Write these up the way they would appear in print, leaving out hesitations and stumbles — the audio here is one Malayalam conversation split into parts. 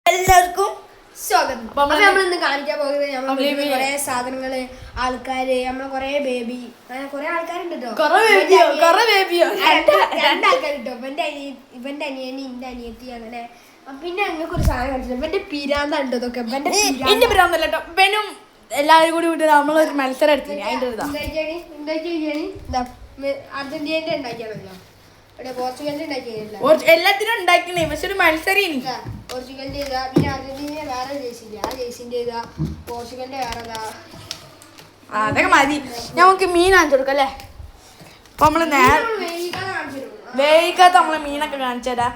എല്ലാവർക്കും സ്വാഗതം. നമ്മളിന്ന് കാണിക്കാൻ പോകുന്നത് കുറെ സാധനങ്ങള്, ആൾക്കാര്, നമ്മളെ കുറെ ബേബി, അങ്ങനെ കുറെ ആൾക്കാരുണ്ട് കേട്ടോ. രണ്ടാൾക്കാരുണ്ടോ, ഇവന്റെ അനിയന്, ഇന്റെ അനിയത്തി, അങ്ങനെ. പിന്നെ ഞങ്ങൾക്ക് ഒരു സാധനം കാണിച്ചില്ല, ഇവന്റെ പിരാന്തുണ്ട് ഇതൊക്കെ. എന്റെ പിരാന്തല്ല കേട്ടോ, ഇവനും എല്ലാവരും കൂടി വിട്ട് നമ്മളൊരു മത്സരം എടുത്തില്ല. അർജന്റീനന്റെ ഉണ്ടാക്കിയാണല്ലോ, പോർച്ചുഗലിന്റെ ഉണ്ടാക്കിയല്ല, എല്ലാത്തിനും ഉണ്ടാക്കണേ. പക്ഷെ ഒരു മത്സരം പോർച്ചുഗലിന്റെ ഇതാ, പിന്നെ അർജന്റീന വേറെ ജേഴ്സിന്റെ, ആ ജേഴ്സിന്റെ ഇതാ, പോർച്ചുഗലിന്റെ വേറെ ഇതാ. അതൊക്കെ മതി. നമുക്ക് മീൻ കാണിച്ചു കൊടുക്കാം അല്ലേ? അപ്പൊ നമ്മള് വേവിക്കാത്ത നമ്മള് മീനൊക്കെ കാണിച്ചു തരാം.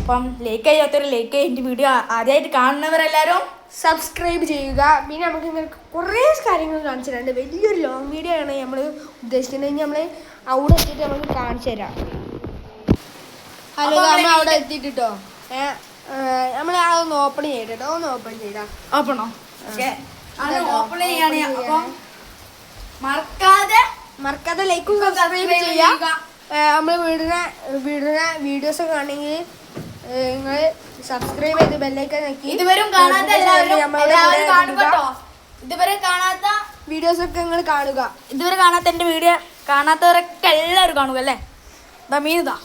അപ്പം ലൈക്ക് ചെയ്യാത്തവര് ലൈക്ക് ചെയ്യുക. എന്റെ വീഡിയോ ആദ്യമായിട്ട് കാണുന്നവരെല്ലാരും സബ്സ്ക്രൈബ് ചെയ്യുക. പിന്നെ നമുക്ക് നിങ്ങൾക്ക് കുറേ കാര്യങ്ങൾ കാണിച്ചു തരാണ്ട്. വലിയൊരു ലോങ് വീഡിയോ ആണ് നമ്മൾ ഉദ്ദേശിക്കുന്നത്. നമ്മൾ അവിടെ എത്തിയിട്ട് നമുക്ക് കാണിച്ചു തരാം. ഹലോ, നമ്മൾ അവിടെ എത്തിയിട്ടോ. നമ്മൾ അതൊന്ന് ഓപ്പൺ ചെയ്തിട്ടോ. ഒന്ന് ഓപ്പൺ ചെയ്താ ഓപ്പണോ? ഓപ്പൺ ചെയ്യാണ്. അപ്പം മറക്കാതെ ലൈക്കും സബ്സ്ക്രൈബ് ചെയ്യുക. നമ്മൾ വീടുന്ന വീഡിയോസ് ഒക്കെ ആണെങ്കിൽ നിങ്ങൾ സബ്സ്ക്രൈബ് ചെയ്ത് ബെല്ലൈക്കൺ ഞെക്കി ഇതുവരെ കാണാത്ത വീഡിയോസ് ഒക്കെ നിങ്ങൾ കാണുക. ഇതുവരെ കാണാത്ത എന്റെ വീഡിയോ കാണാത്തവരൊക്കെ എല്ലാവരും കാണുക അല്ലേ? ഇതാ മീൻ ഇതാ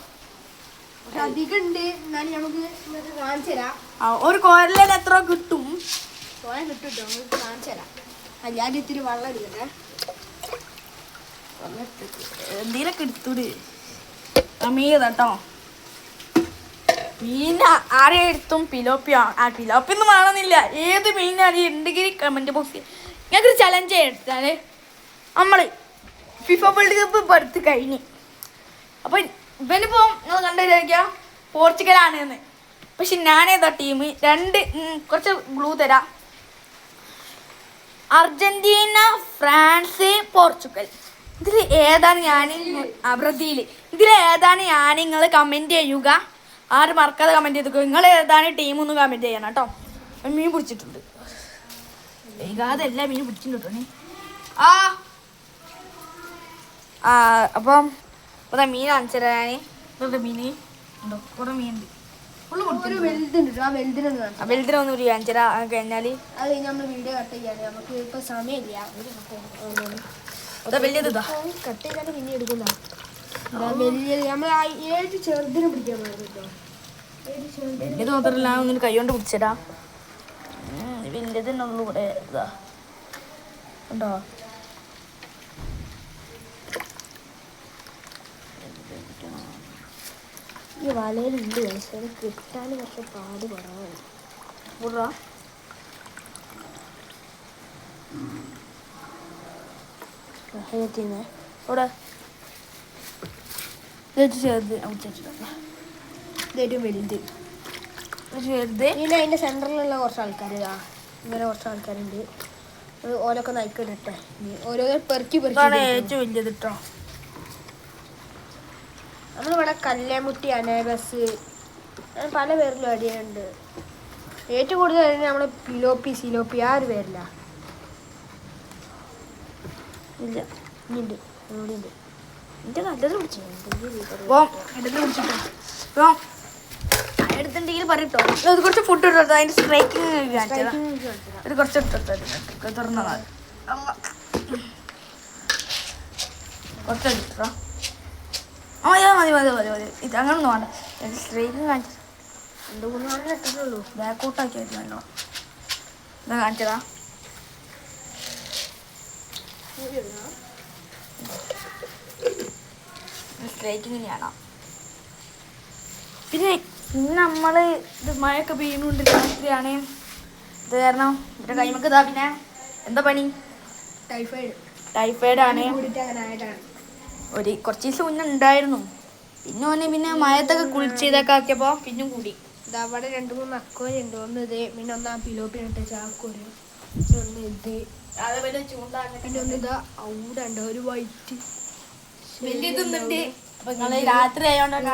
അധികം ഉണ്ട്. എന്നാലും നമുക്ക് നിങ്ങൾക്ക് കാണിച്ചു തരാം. ഒരു കോരലിന് എത്ര കിട്ടും? കോലം കിട്ടും കേട്ടോ, നമുക്ക് കാണിച്ചു തരാം. ഞാൻ ഇത്തിരി വെള്ളം എടുക്കട്ടെ. എന്തെങ്കിലൊക്കെ എടുത്തൂട്. മീൻ കേട്ടോ, മീൻ ആരെയും എടുത്തും പിലോപ്പിയാ. പിലോപ്പിയൊന്നും വേണമെന്നില്ല, ഏത് മീനാണ് ഉണ്ടെങ്കിൽ കമന്റ് ബോക്സിൽ ഞങ്ങൾക്കൊരു ചലഞ്ച് എടുത്താല് നമ്മള് ഫിഫ വേൾഡ് കപ്പ് ഇപ്പൊ അടുത്ത് കഴിഞ്ഞ്. അപ്പൊ ഇവനിപ്പോ നിങ്ങൾ കണ്ടുവരാ പോർച്ചുഗലാണ് എന്ന്. പക്ഷെ ഞാനേതാ ടീം? കുറച്ച് ഗ്ലൂ തരാം. Argentina, France, Portugal. ഇതിൽ ഏതാണ് ഞാൻ? ബ്രസീൽ. ഇതിൽ ഏതാണ് ഞാൻ? നിങ്ങൾ കമന്റ് ചെയ്യുക. ആരും മറക്കാതെ കമന്റ് ചെയ്തു. നിങ്ങൾ ഏതാണ് ടീം ഒന്ന് കമന്റ് ചെയ്യണം കേട്ടോ. മീൻ പിടിച്ചിട്ടുണ്ട്, വൈകാതെ എല്ലാ മീനും പിടിച്ചിട്ടുണ്ട് കേട്ടോ. അപ്പം അതാ മീൻ കാണിച്ചു തരാൻ. ഇതൊക്കെ മീൻ ഉണ്ടോ? കുറെ മീനുണ്ട്. വെൽദിനൊന്നും ഒരു കാണിച്ചു തരാം. കഴിഞ്ഞാല് അത് കഴിഞ്ഞ് നമ്മൾ വീഡിയോ കട്ട് ചെയ്യാണ്. നമുക്ക് ഇപ്പൊ സമയമില്ല. കട്ട് ചെയ്താലും പിന്നെ എടുക്കുന്ന വലിയ നമ്മൾ ഏത് ചെറുതിനെ പിടിക്കാൻ പാടില്ല. വലിയത് മാത്രമല്ല, ഒന്നിന് കൈ കൊണ്ട് പിടിച്ചരാ. വലിയതിനുള്ളൂ ഇവിടെ. ഇതാ ഉണ്ടോ? ഈ വലയിലുണ്ട്, പക്ഷേ കിട്ടാൻ കുറച്ച് പാട് കുറവാണ്. ഇവിടെ ചെറുത് ഇതേറ്റവും വലുത്. ചെറുത്. പിന്നെ അതിൻ്റെ സെൻറ്ററിലുള്ള കുറച്ച് ആൾക്കാർ ഇങ്ങനെ കുറച്ച് ആൾക്കാരുണ്ട്. ഓരോക്കെ നയിക്കട്ടെ. ഓരോ പെറുക്കി ഏറ്റവും വലിയത് കേട്ടോ. നമ്മളിവിടെ കല്ലേമുട്ടി, അനേബസ്, പല പേരിലും അടിയുണ്ട്. ഏറ്റവും കൂടുതൽ നമ്മൾ പിലോപ്പി, സിലോപ്പി ആ ഒരു പേരില്ല. ഇല്ല, ഇനിയുണ്ട്, ഇവിടെ ഉണ്ട്. എൻ്റെ നല്ലത് പിടിച്ചു എടുത്തിട്ടുണ്ടെങ്കിൽ പറയട്ടോ. ഇത് കുറച്ച് ഫുഡ് ഇട്ടോ. അതിൻ്റെ സ്ട്രൈക്കിങ് ഇത് കുറച്ച് ഇട്ടോ. തുറന്നാൽ കുറച്ചെടുത്തോ. മതി. ഇത് അങ്ങനെ വേണ്ട. സ്ട്രൈക്കിങ് കാണിച്ചു. 2-3 ഇട്ടിട്ടുള്ളൂ. ബാക്കൗട്ടാക്കി വരുന്നല്ലോ. ഇതാ കാണിച്ചതാ. സ്ട്രൈക്കിങ് ചെയ്യണം. പിന്നെ നമ്മള് ഇത് മഴയൊക്കെ പെയ്യുന്നുണ്ട്, രാത്രിയാണ്. ഇത് കാരണം ഇവിടെ കൈമക്ക് ഇതാ. പിന്നെ എന്താ പണി? ടൈഫോയിഡ് ആണ്. ഒരു കുറച്ച് ദിവസം മുന്നേ ഉണ്ടായിരുന്നു. പിന്നെ മഴത്തൊക്കെ കുളിച്ച് ഇതൊക്കെ ആക്കിയപ്പോ പിന്നും കൂടി. അവിടെ 2-3 അക്കോലുണ്ട്. ഒന്ന് ഇത്, പിന്നെ ഒന്ന് ആ പിലോപ്പി ഇട്ട ചാക്കോല്, ഒന്ന് ഇത്, പിന്നെ ഒന്ന് ഇതാ അവിടെ ഉണ്ട് ഒരു വൈറ്റ് വലിയതൊന്നുണ്ട്. അപ്പൊ നിങ്ങള് രാത്രി ആയോണ്ടാണ്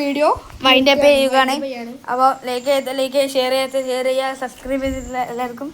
വീഡിയോ മൈൻഡപ്പ് ചെയ്യുകയാണ്. അപ്പോൾ ലൈക്ക് ഷെയർ ചെയ്യുക, സബ്സ്ക്രൈബ് ചെയ്തിട്ടുള്ള എല്ലാവർക്കും